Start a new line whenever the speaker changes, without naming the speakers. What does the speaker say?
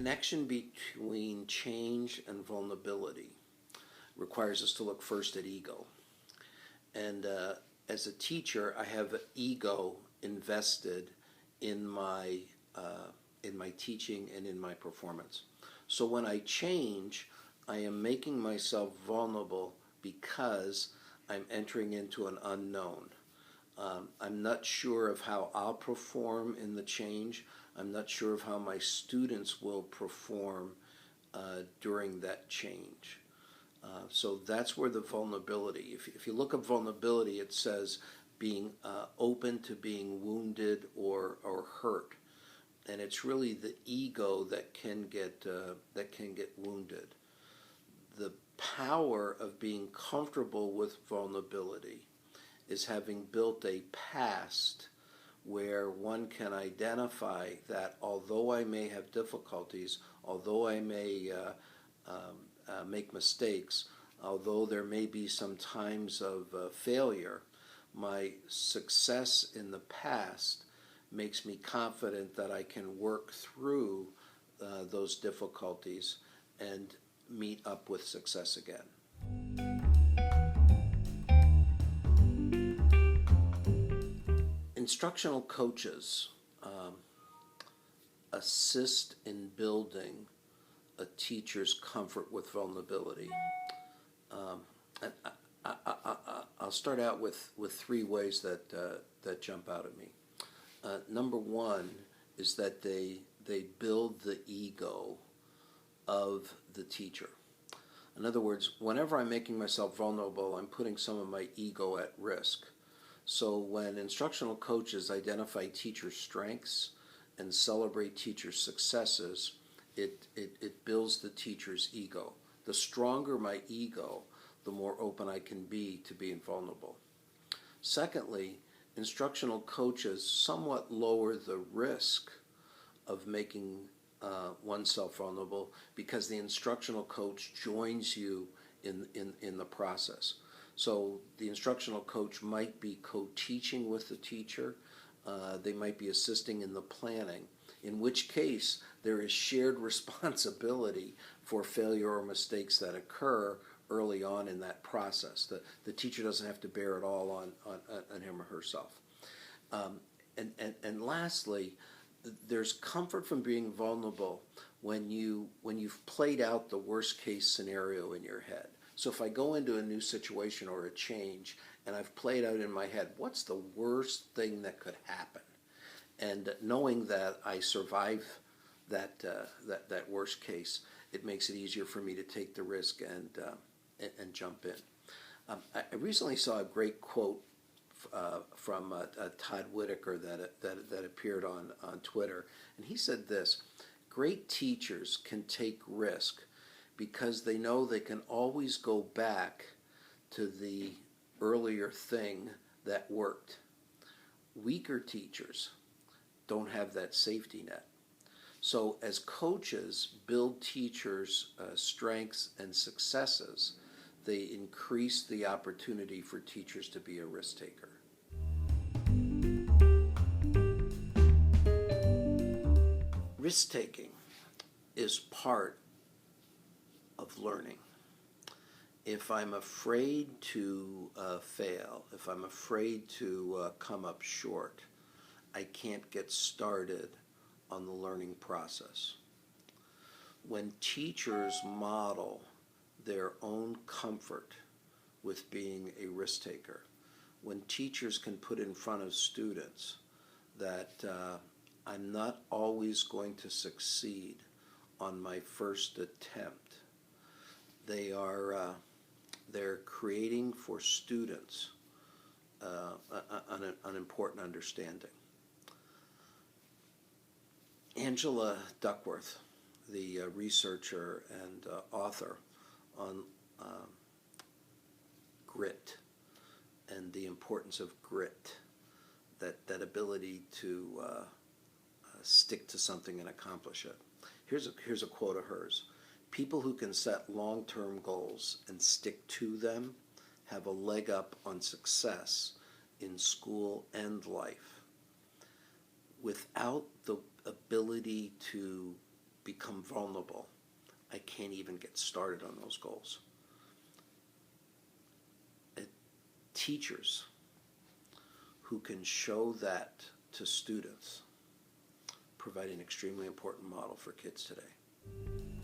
connection between change and vulnerability requires us to look first at ego. And as a teacher, I have ego invested in my teaching and in my performance. So when I change, I am making myself vulnerable because I'm entering into an unknown. I'm not sure of how I'll perform in the change. I'm not sure of how my students will perform during that change. So that's where the vulnerability, if you look at vulnerability, it says being open to being wounded or hurt. And it's really the ego that can get wounded. The power of being comfortable with vulnerability is having built a past where one can identify that although I may have difficulties, although I may make mistakes, although there may be some times of failure, my success in the past makes me confident that I can work through those difficulties and meet up with success again. Instructional coaches assist in building a teacher's comfort with vulnerability. And I'll start out with three ways that jump out at me. Number one is that they build the ego of the teacher. In other words, whenever I'm making myself vulnerable, I'm putting some of my ego at risk. So when instructional coaches identify teacher strengths and celebrate teacher successes, it builds the teacher's ego. The stronger my ego, the more open I can be to being vulnerable. Secondly, instructional coaches somewhat lower the risk of making oneself vulnerable because the instructional coach joins you in the process. So the instructional coach might be co-teaching with the teacher. They might be assisting in the planning, in which case there is shared responsibility for failure or mistakes that occur early on in that process. The teacher doesn't have to bear it all on him or herself. And lastly, there's comfort from being vulnerable when you've played out the worst case scenario in your head. So if I go into a new situation or a change and I've played out in my head, what's the worst thing that could happen? And knowing that I survive that worst case, it makes it easier for me to take the risk and jump in. I recently saw a great quote from Todd Whitaker that appeared on Twitter, and he said this: "Great teachers can take risk because they know they can always go back to the earlier thing that worked. Weaker teachers don't have that safety net." So as coaches build teachers' strengths and successes, they increase the opportunity for teachers to be a risk taker. Risk taking is part of learning. If I'm afraid to fail, if I'm afraid to come up short, I can't get started on the learning process. When teachers model their own comfort with being a risk taker, when teachers can put in front of students that I'm not always going to succeed on my first attempt, they're creating for students an important understanding. Angela Duckworth, the researcher and author on grit and the importance of grit, that ability to stick to something and accomplish it. Here's a quote of hers: "People who can set long-term goals and stick to them have a leg up on success in school and life. Without the ability to become vulnerable, I can't even get started on those goals. Teachers who can show that to students provide an extremely important model for kids today.